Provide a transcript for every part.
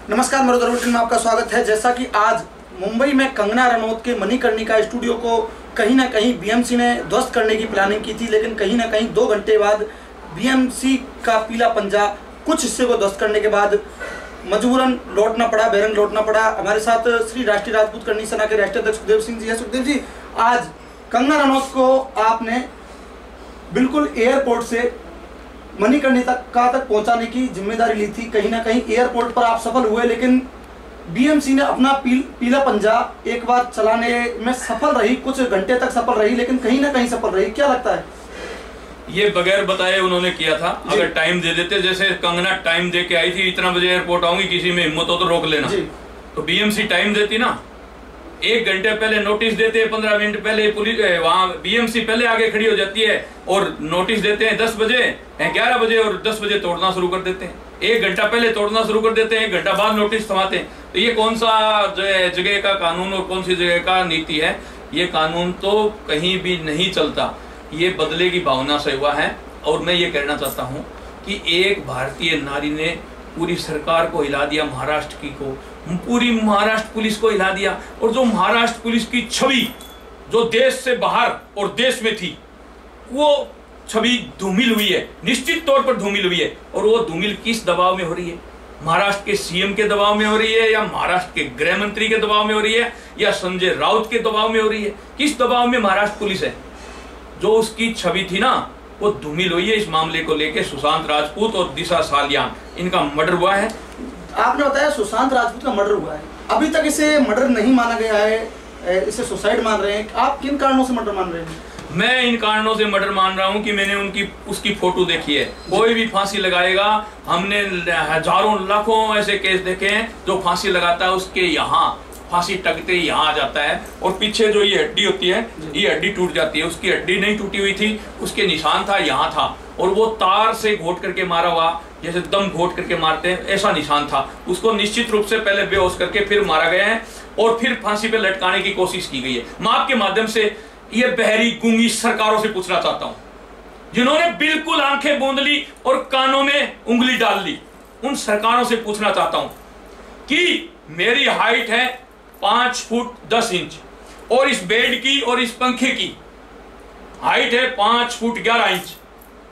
नमस्कार, मरुधर बुलेटिन में आपका स्वागत है। जैसा कि आज मुंबई में कंगना रनौत के मणिकर्णिका स्टूडियो को कहीं ना कहीं बीएमसी ने ध्वस्त करने की प्लानिंग की थी, लेकिन कहीं ना कहीं 2 घंटे बाद बीएमसी का पीला पंजा कुछ हिस्से को ध्वस्त करने के बाद मजबूरन लौटना पड़ा, बैरंग लौटना पड़ा। हमारे साथ श्री राष्ट्रीय राजपूत करनी सेना के राष्ट्रीय अध्यक्ष सुखदेव सिंह जी है। सुखदेव जी, आज कंगना रनौत को आपने बिल्कुल एयरपोर्ट से मणिकर्णिका तक पहुंचाने की जिम्मेदारी ली थी। कहीं ना कहीं एयरपोर्ट पर आप सफल हुए, लेकिन बीएमसी ने अपना पीला पंजा एक बार चलाने में सफल रही, कुछ घंटे तक सफल रही, लेकिन कहीं ना कहीं सफल रही। क्या लगता है? ये बगैर बताए उन्होंने किया था। अगर टाइम दे देते, जैसे कंगना टाइम दे के आई थी, इतना बजे एयरपोर्ट आऊंगी, किसी में हिम्मत हो तो रोक लेना, तो बीएमसी टाइम देती ना। 1 घंटे पहले नोटिस देते हैं, 15 मिनट पहले पुलिस वहां बीएमसी पहले आगे खड़ी हो जाती है और नोटिस देते हैं 10 बजे, 11 बजे, और 10 बजे तोड़ना शुरू कर देते हैं। 1 घंटा पहले तोड़ना शुरू कर देते हैं, 1 घंटा बाद नोटिस थमाते हैं। तो ये कौन सा जगह का कानून और कौन सी जगह का नीति है? ये कानून तो कहीं भी नहीं चलता, ये बदले की भावना से हुआ है। और मैं ये कहना चाहता हूँ कि एक भारतीय नारी ने पूरी सरकार को हिला दिया, महाराष्ट्र की को, पूरी महाराष्ट्र पुलिस को हिला दिया। और जो महाराष्ट्र पुलिस की छवि जो देश से बाहर और देश में थी, वो छवि धूमिल हुई है, निश्चित तौर पर धूमिल हुई है। और वो धूमिल किस दबाव में हो रही है? महाराष्ट्र के सीएम के दबाव में हो रही है, या महाराष्ट्र के गृह मंत्री के दबाव में हो रही है, या संजय राउत के दबाव में हो रही है? किस दबाव में महाराष्ट्र पुलिस है? जो उसकी छवि थी ना, वो धूमिल हुई है। इस मामले को लेकर सुशांत राजपूत और दिशा सालियान, इनका मर्डर हुआ है। आपने बताया सुशांत राजपूत का मर्डर हुआ है, अभी तक इसे मर्डर नहीं माना गया है, इसे सुसाइड मान रहे हैं। आप किन कारणों से मर्डर मान रहे हैं? मैं इन कारणों से मर्डर मान रहा हूं कि मैंने उसकी फोटो देखी है। कोई भी फांसी लगाएगा, हमने हजारों लाखों ऐसे केस देखे हैं, जो फांसी लगाता है उसके यहाँ फांसी टकते ही यहाँ आ जाता है, और पीछे जो ये हड्डी होती है, ये हड्डी टूट जाती है। उसकी हड्डी नहीं टूटी हुई थी, उसके निशान था, यहाँ था, और वो तार से घोट करके मारा हुआ, जैसे दम घोट करके मारते हैं, ऐसा निशान था। उसको निश्चित रूप से पहले बेहोश करके फिर मारा गया है, और फिर फांसी पे लटकाने की कोशिश की गई है। मैं आपके माध्यम से ये बहरी गूंगी सरकारों से पूछना चाहता हूं, जिन्होंने बिल्कुल आंखें बूंद ली और कानों में उंगली डाल ली, उन सरकारों से पूछना चाहता हूं कि मेरी हाइट है 5 फुट 10 इंच, और इस बेड की और इस पंखे की हाइट है 5 फुट 11 इंच।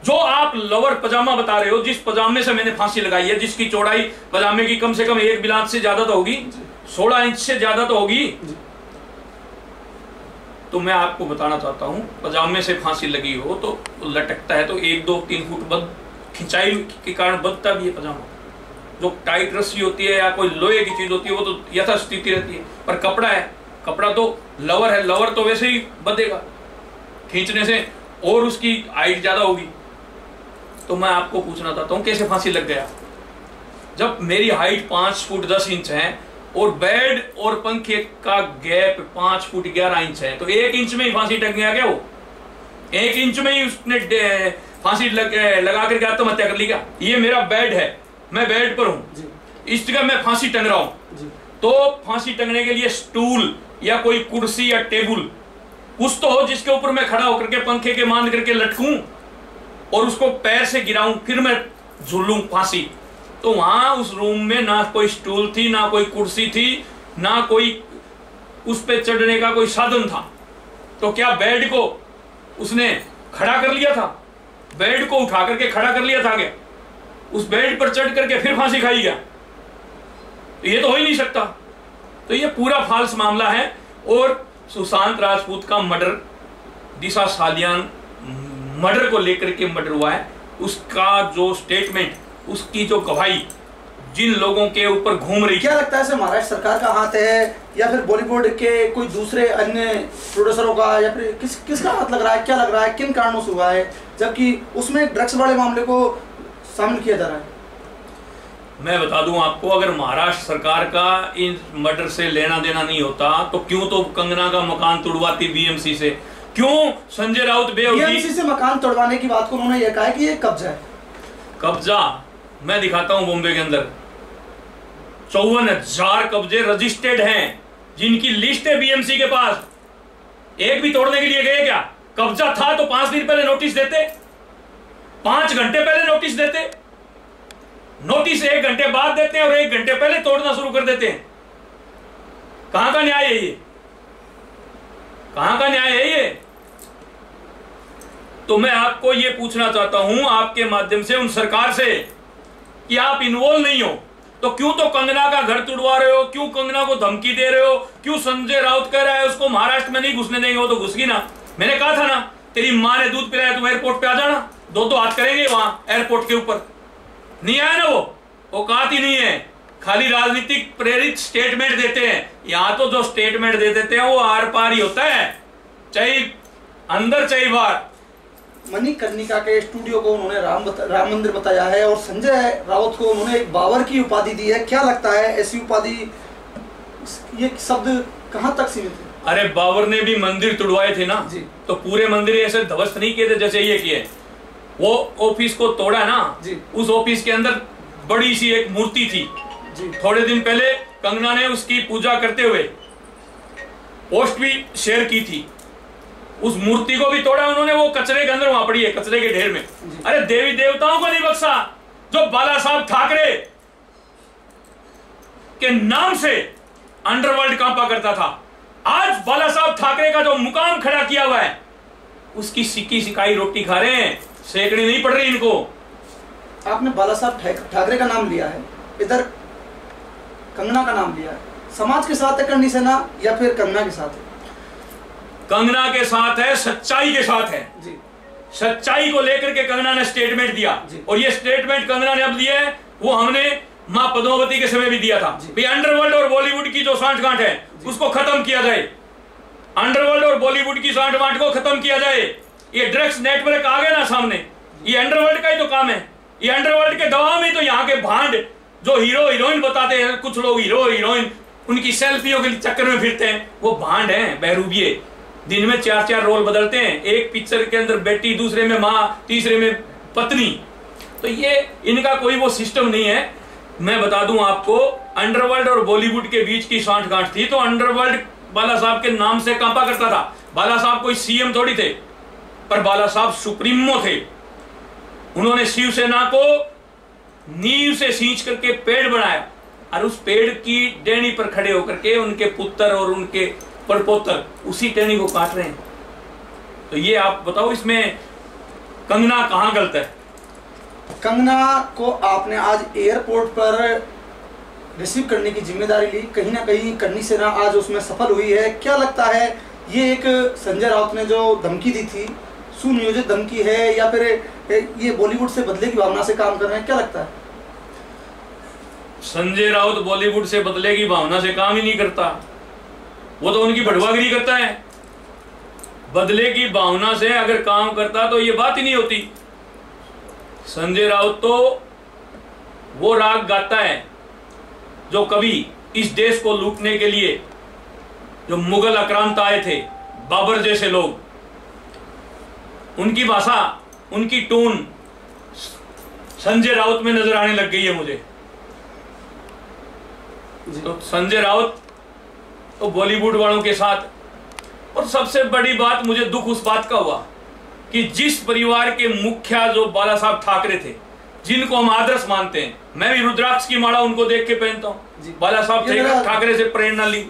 जो आप लोअर पजामा बता रहे हो, जिस पजामे से मैंने फांसी लगाई है, जिसकी चौड़ाई पजामे की कम से कम 1 बिलात से ज्यादा तो होगी, 16 इंच से ज्यादा तो होगी, तो मैं आपको बताना चाहता हूं, पजामे से फांसी लगी हो तो लटकता है तो 1, 2, 3 फुट खिंचाई के कारण बदता भी है पजामा। जो टाइट रस्सी होती है या कोई लोहे की चीज होती है, वो तो यथास्थिति रहती है, पर कपड़ा है, कपड़ा तो लवर है, लवर तो वैसे ही बदेगा खींचने से, और उसकी हाइट ज्यादा होगी। तो मैं आपको पूछना चाहता हूं, कैसे फांसी लग गया? जब मेरी हाइट 5 फुट 10 इंच है और बेड और पंखे का गैप 5 फुट 11 इंच है, तो 1 इंच में ही फांसी टक गया क्या? वो 1 इंच में ही उसने फांसी लगा करके आत्महत्या कर ली क्या? ये मेरा बेड है, मैं बेड पर हूं, इस जगह मैं फांसी टंग रहा हूं, तो फांसी टंगने के लिए स्टूल या कोई कुर्सी या टेबल कुछ तो हो, जिसके ऊपर मैं खड़ा होकर के पंखे के मान करके लटकूं और उसको पैर से गिराऊं, फिर मैं झूलूं फांसी। तो वहां उस रूम में ना कोई स्टूल थी, ना कोई कुर्सी थी, ना कोई उस पे चढ़ने का कोई साधन था। तो क्या बेड को उसने खड़ा कर लिया था? बेड को उठा करके खड़ा कर लिया था क्या? उस बेड पर चढ़ करके फिर फांसी खाई गया? तो ये तो हो ही नहीं सकता। तो ये पूरा फाल्स मामला है। और सुशांत राजपूत का मर्डर, दिशा सालियान मर्डर को लेकर के मर्डर हुआ है, उसका जो स्टेटमेंट, उसकी जो गवाही जिन लोगों के ऊपर घूम रही, क्या लगता है इसे महाराष्ट्र सरकार का हाथ है, या फिर बॉलीवुड के कोई दूसरे अन्य प्रोड्यूसरों का, या फिर किसका हाथ लग रहा है? क्या लग रहा है, किन कारणों से हुआ है, जबकि उसमें ड्रग्स वाले मामले को शामिल किया जा रहा है? मैं बता दूं आपको, अगर महाराष्ट्र सरकार का इन मर्डर से लेना देना नहीं होता, तो क्यों तो कंगना का मकान तोड़वाती बीएमसी से? क्यों संजय राउत बीएमसी से मकान तोड़वाने की बात को उन्होंने यह कहा कि ये कब्जा है। कब्जा मैं दिखाता हूं, बॉम्बे के अंदर 54,000 कब्जे रजिस्टर्ड हैं, जिनकी लिस्ट है बीएमसी के पास। एक भी तोड़ने के लिए गए क्या? कब्जा था तो 5 दिन पहले नोटिस देते, 5 घंटे पहले नोटिस देते। नोटिस 1 घंटे बाद देते हैं और 1 घंटे पहले तोड़ना शुरू कर देते हैं। कहां का न्याय है ये? कहां का न्याय है ये? तो मैं आपको ये पूछना चाहता हूं आपके माध्यम से उन सरकार से कि आप इन्वॉल्व नहीं हो तो क्यों तो कंगना का घर तुड़वा रहे हो, क्यों कंगना को धमकी दे रहे हो, क्यों संजय राउत कह रहा है उसको महाराष्ट्र में नहीं घुसने देंगे, वो तो घुस गई ना। मैंने कहा था ना, तेरी माँ ने दूध पिलाया, तुम एयरपोर्ट पे आ जाना, 2-2 हाथ करेंगे वहां एयरपोर्ट के ऊपर। नहीं आया ना वो औकात ही नहीं है, खाली राजनीतिक प्रेरित स्टेटमेंट देते हैं। यहां तो जो स्टेटमेंट दे देते हैं वो आर पार ही होता है, चाहे अंदर चाहे बाहर। मणिकर्णिका के स्टूडियो को उन्होंने राम मंदिर बताया है और संजय राउत को उन्होंने एक बाबर की उपाधि दी है। क्या लगता है ऐसी उपाधि, ये शब्द कहां तक सीमित है? अरे बाबर ने भी मंदिर तुड़वाए थे ना जी। तो पूरे मंदिर ऐसे ध्वस्त नहीं किए थे जैसे ये किए। वो ऑफिस को तोड़ा ना जी। उस ऑफिस के अंदर बड़ी सी एक मूर्ति थी जी। थोड़े दिन पहले कंगना ने उसकी पूजा करते हुए पोस्ट भी शेयर की थी। उस मूर्ति को भी तोड़ा उन्होंने, वो कचरे के अंदर वहां पड़ी है, कचरे के ढेर में। अरे देवी देवताओं को नहीं बख्शा, जो बाला साहब ठाकरे के नाम से अंडरवर्ल्ड कांपा करता था, आज बाला साहब ठाकरे का जो मुकाम खड़ा किया हुआ है उसकी सिक्की सिकाई रोटी खा रहे हैं, सेकड़ी नहीं पड़ रही इनको। आपने बाला साहब ठाकरे का नाम लिया है, इधर कंगना का नाम लिया है, समाज के साथ है करनी सेना या फिर कंगना के साथ है? कंगना के साथ है, सच्चाई के साथ है जी। सच्चाई को लेकर के कंगना ने स्टेटमेंट दिया और ये स्टेटमेंट कंगना ने अब दिया है, वो हमने मां पद्मावती के समय भी दिया था। भाई अंडरवर्ल्ड और बॉलीवुड की जो सांठगांठ है उसको खत्म किया जाए, अंडरवर्ल्ड और बॉलीवुड की सांठगांठ को खत्म किया जाए। ये ड्रग्स नेटवर्क आ गया ना सामने, ये अंडरवर्ल्ड का ही तो काम है। ये अंडरवर्ल्ड के दबाव में तो यहाँ के भांड जो हीरो हीरोइन बताते हैं, कुछ लोग हीरो हीरोइन उनकी सेल्फियों के चक्कर में फिरते हैं, वो भांड हैं बहरूबिये। दिन में 4-4 रोल बदलते हैं, एक पिक्चर के अंदर बेटी, दूसरे में माँ, तीसरे में पत्नी। तो ये इनका कोई वो सिस्टम नहीं है। मैं बता दूं आपको, अंडरवर्ल्ड और बॉलीवुड के बीच की सांठगांठ थी तो अंडरवर्ल्ड बाला साहब के नाम से कांपा करता था। बाला साहब कोई सीएम थोड़ी थे, पर बाला साहब सुप्रीमो थे। उन्होंने शिवसेना को नींव से सींच करके पेड़ बनाया और उस पेड़ की टहनी पर खड़े होकर के उनके पुत्र और उनके परपोतर उसी टहनी को काट रहे हैं। तो ये आप बताओ इसमें कंगना कहां गलत है? कंगना को आपने आज एयरपोर्ट पर रिसीव करने की जिम्मेदारी ली, कहीं ना कहीं करनी सेना आज उसमें सफल हुई है। क्या लगता है ये एक संजय राउत ने जो धमकी दी थी सुनियोजित धमकी है या फिर ये बॉलीवुड से बदले की भावना से काम कर रहे हैं? क्या लगता है? संजय राउत बॉलीवुड से बदले की भावना से काम ही नहीं करता, वो तो उनकी बढ़वागिरी करता है। बदले की भावना से अगर काम करता तो ये बात ही नहीं होती। संजय राउत तो वो राग गाता है जो कभी इस देश को लूटने के लिए जो मुगल आक्रांत आए थे, बाबर जैसे लोग, उनकी भाषा, उनकी टोन संजय राउत में नजर आने लग गई है मुझे। तो संजय राउत तो बॉलीवुड वालों के साथ, और सबसे बड़ी बात मुझे दुख उस बात का हुआ कि जिस परिवार के मुखिया जो बाला साहब ठाकरे थे, जिनको हम आदर्श मानते हैं, मैं भी रुद्राक्ष की माला उनको देख के पहनता हूं, बाला साहब ठाकरे से प्रेरणा ली।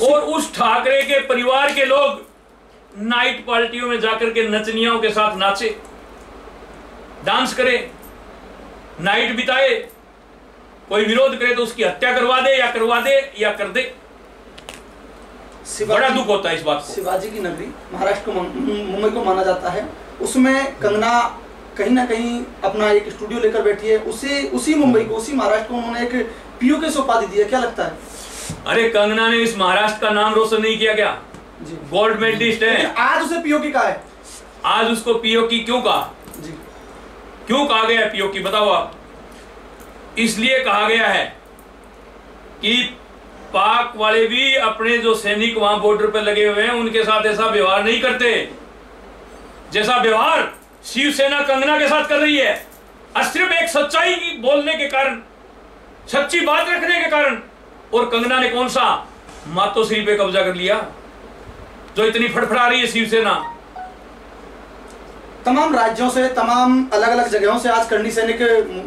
और उस ठाकरे के परिवार के लोग नाइट पार्टियों में जाकर के नचनियों के साथ नाचे, डांस करे, नाइट बिताए, कोई विरोध करे तो उसकी हत्या करवा दे या कर दे। बड़ा दुख होता है इस बात को। शिवाजी की नगरी महाराष्ट्र को, मुंबई को माना जाता है, उसमें कंगना कहीं ना कहीं अपना एक स्टूडियो लेकर बैठी है। उसी मुंबई को, उसी महाराष्ट्र को उन्होंने एक पीओके से उपाधि दी है। क्या लगता है? अरे कंगना ने इस महाराष्ट्र का नाम रोशन नहीं किया क्या? गोल्ड मेडलिस्ट है। आज उसे पीओके कहा है। आज उसको पीओके क्यों कहा? जी, क्यों कहा गया है पीओके, बताओ आप? इसलिए कहा गया है कि पाक वाले भी अपने जो सैनिक वहां बॉर्डर पर लगे हुए हैं उनके साथ ऐसा व्यवहार नहीं करते जैसा व्यवहार शिवसेना कंगना के साथ कर रही है। और सिर्फ एक सच्चाई की बोलने के कारण, सच्ची बात रखने के कारण। और कंगना ने कौन सा मातोश्री पे कब्जा कर लिया जो इतनी फड़फड़ा रही है शिवसेना? तमाम राज्यों से, तमाम अलग अलग जगहों से आज करणी सैनिक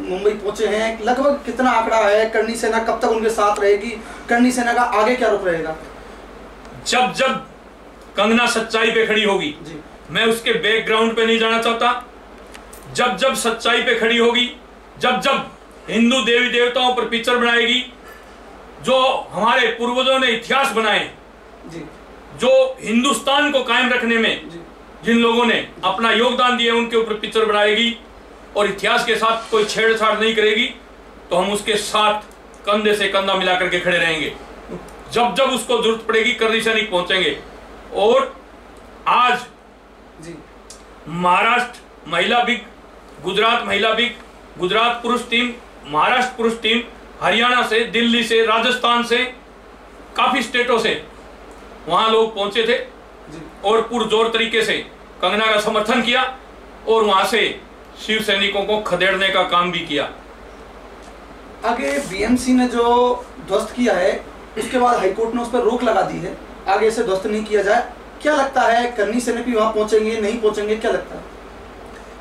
मुंबई पहुंचे हैं। लगभग कितना आंकड़ा है? करणी सेना कब तक उनके साथ रहेगी? करणी सेना का आगे क्या रुख रहेगा? जब जब कंगना सच्चाई पे खड़ी होगी, मैं उसके बैकग्राउंड पे नहीं जाना चाहता, जब जब सच्चाई पे खड़ी होगी, जब जब हिंदू देवी देवताओं पर पिक्चर बनाएगी, जो हमारे पूर्वजों ने इतिहास बनाए, जो हिंदुस्तान को कायम रखने में जिन लोगों ने अपना योगदान दिया, उनके ऊपर पिक्चर बनाएगी और इतिहास के साथ कोई छेड़छाड़ नहीं करेगी, तो हम उसके साथ कंधे से कंधा मिला करके खड़े रहेंगे। जब जब उसको जरूरत पड़ेगी करणी सैनिक पहुंचेंगे। और आज महाराष्ट्र महिला बिग, गुजरात महिला बिग, गुजरात पुरुष टीम, महाराष्ट्र पुरुष टीम, हरियाणा से, दिल्ली से, राजस्थान से, काफी स्टेटों से वहां लोग पहुंचे थे और पुरजोर तरीके से कंगना का समर्थन किया और वहां से शिव सैनिकों को खदेड़ने का काम भी किया। आगे बीएमसी ने जो ध्वस्त किया है, उसके बाद हाईकोर्ट ने उस पर रोक लगा दी है, आगे इसे ध्वस्त नहीं किया जाए। क्या लगता है, करणी सैनिक भी वहां पहुंचेंगे, नहीं पहुंचेंगे, क्या लगता है?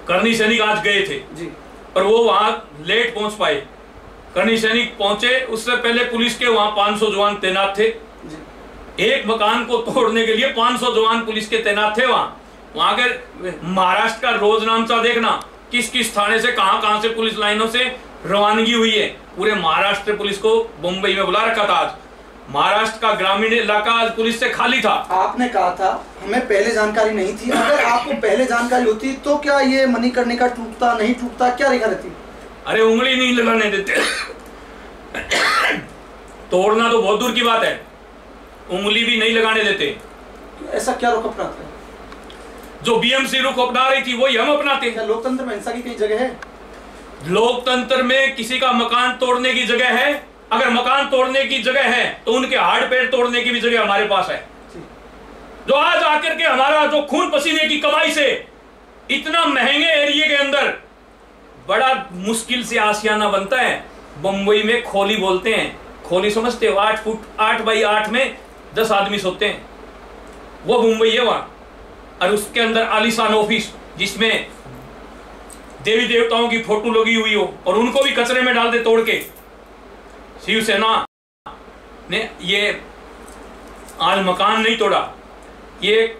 करणी सैनिक आज गए थे जी, पर वो वहां लेट पहुंच पाए। करणी सैनिक पहुंचे उससे पहले पुलिस के वहां 500 जवान तैनात थे जी। एक मकान को तोड़ने के लिए 500 जवान पुलिस के तैनात थे वहां के। महाराष्ट्र का रोजनामचा देखना, किस किस थाने से कहां से पुलिस लाइनों से रवानगी हुई है। पूरे महाराष्ट्र पुलिस को मुंबई में बुला रखा था। आज महाराष्ट्र का ग्रामीण इलाका आज पुलिस से खाली था। आपने कहा था हमें पहले जानकारी नहीं थी, अगर आपको पहले जानकारी होती तो क्या ये मणिकर्णिका टूटता, नहीं टूटता, क्या रेखा रहती? अरे उंगली नहीं लगाने देते। तोड़ना तो बहुत दूर की बात है, उंगली भी नहीं लगाने देते। ऐसा क्या रुख अपनाते हैं? जो बीएमसी रुख अपना रही थी वही हम अपनाते हैं। लोकतंत्र में हिंसा की कई जगह है? लोकतंत्र में किसी का मकान तोड़ने की जगह है। अगर मकान तोड़ने की जगह है तो उनके हाड़ पैर तोड़ने की भी जगह हमारे पास है। जो आज आकर के हमारा जो खून पसीने की कमाई से इतना महंगे एरिया के अंदर बड़ा मुश्किल से आशियाना बनता है। मुंबई में खोली बोलते हैं, खोली समझते हो? 8 फुट 8 बाई 8 में 10 आदमी सोते हैं, वो मुंबई है वहां। और उसके अंदर आलीशान ऑफिस जिसमें देवी देवताओं की फोटो लगी हुई हो और उनको भी कचरे में डाल दे तोड़ के। शिवसेना ने ये आज मकान नहीं तोड़ा, ये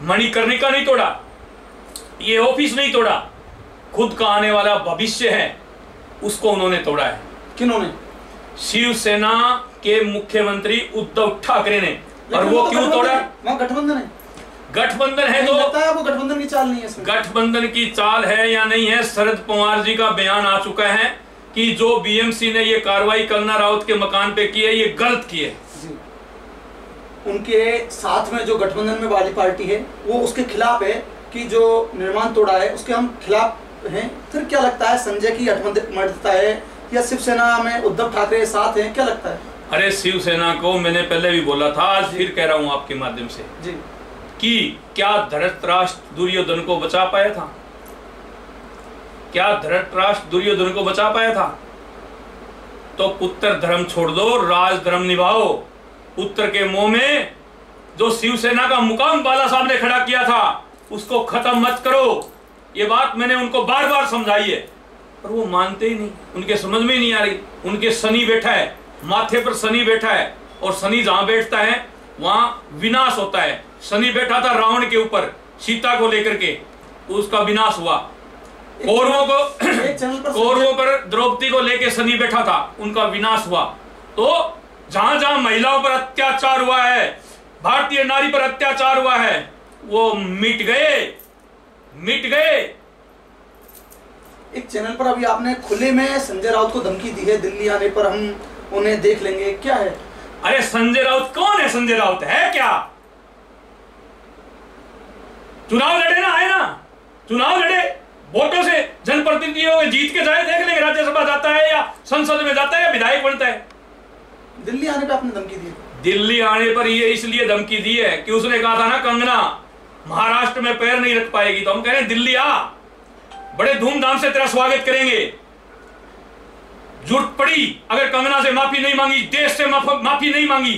मणिकर्णिका नहीं तोड़ा, ये ऑफिस नहीं तोड़ा, खुद का आने वाला भविष्य है उसको उन्होंने तोड़ा है। किन्होंने? शिवसेना के मुख्यमंत्री उद्धव ठाकरे ने। और वो क्यों तोड़ा? वहां गठबंधन है। गठबंधन है तो लगता है वो गठबंधन की चाल नहीं है इसमें। गठबंधन की चाल है या नहीं है, शरद पवार जी का बयान आ चुका है कि जो बीएमसी ने ये कार्रवाई कंगना राउत के मकान पे की है ये गलत की है। उनके साथ में जो गठबंधन में वाली पार्टी है वो उसके खिलाफ है कि जो निर्माण तोड़ा है उसके हम खिलाफ हैं। फिर क्या लगता है, संजय की हठमंदता है या शिवसेना में उद्धव ठाकरे साथ हैं, क्या लगता है? अरे शिवसेना को मैंने पहले भी बोला था, आज फिर कह रहा हूं आपके माध्यम से जी, कि क्या धृतराष्ट्र दुर्योधन को बचा पाया था? क्या धृतराष्ट्र दुर्योधन को बचा पाया था? तो पुत्र धर्म छोड़ दो, राज धर्म निभाओ। पुत्र के मुंह में जो शिवसेना का मुकाम बाला साहब ने खड़ा किया था उसको खत्म मत करो। ये बात मैंने उनको बार बार समझाई है पर वो मानते ही नहीं, उनके समझ में ही नहीं आ रही। उनके शनि बैठा है, माथे पर शनि बैठा है और शनि जहां बैठता है वहां विनाश होता है। शनि बैठा था रावण के ऊपर सीता को लेकर के, उसका विनाश हुआ। कौरवों पर द्रौपदी को लेकर शनि बैठा था, उनका विनाश हुआ। तो जहां जहां महिलाओं पर अत्याचार हुआ है, भारतीय नारी पर अत्याचार हुआ है, वो मिट गए। एक चैनल पर अभी आपने खुले में संजय राउत को धमकी दी है, दिल्ली आने पर हम उन्हें देख लेंगे, क्या है? अरे संजय राउत कौन है? संजय राउत है क्या? चुनाव लड़े ना, आए ना, चुनाव लड़े, वोटों से जनप्रतिनिधियों जीत के जाए, देख लेंगे राज्यसभा जाता है या संसद में जाता है या विधायक बनता है। दिल्ली आने पर आपने धमकी दी? दिल्ली आने पर ये इसलिए धमकी दी है कि उसने कहा था ना कंगना महाराष्ट्र में पैर नहीं रख पाएगी, तो हम कह रहे हैं दिल्ली आ, बड़े धूमधाम से तेरा स्वागत करेंगे। जरूरत पड़ी अगर कंगना से माफी नहीं मांगी, देश से माफी नहीं मांगी,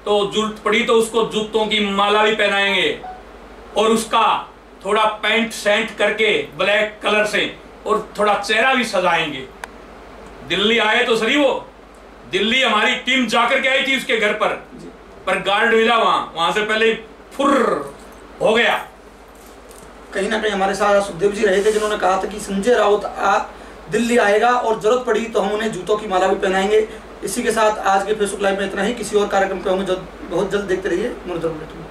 तो जरूरत पड़ी तो उसको जूतों की माला भी पहनाएंगे और उसका थोड़ा पेंट सेंट करके ब्लैक कलर से और थोड़ा चेहरा भी सजाएंगे। दिल्ली आए तो सही, वो दिल्ली हमारी टीम जाकर के आई थी उसके घर पर गार्ड मिला वहां से पहले फुर हो गया। कहीं ना कहीं हमारे साथ सुखदेव जी रहे थे जिन्होंने कहा था कि संजय राउत दिल्ली आएगा और जरूरत पड़ी तो हम उन्हें जूतों की माला भी पहनाएंगे। इसी के साथ आज के फेसबुक लाइव में इतना ही। किसी और कार्यक्रम पे होंगे बहुत जल्द। देखते रहिए मनोरंजन बुलेटिन।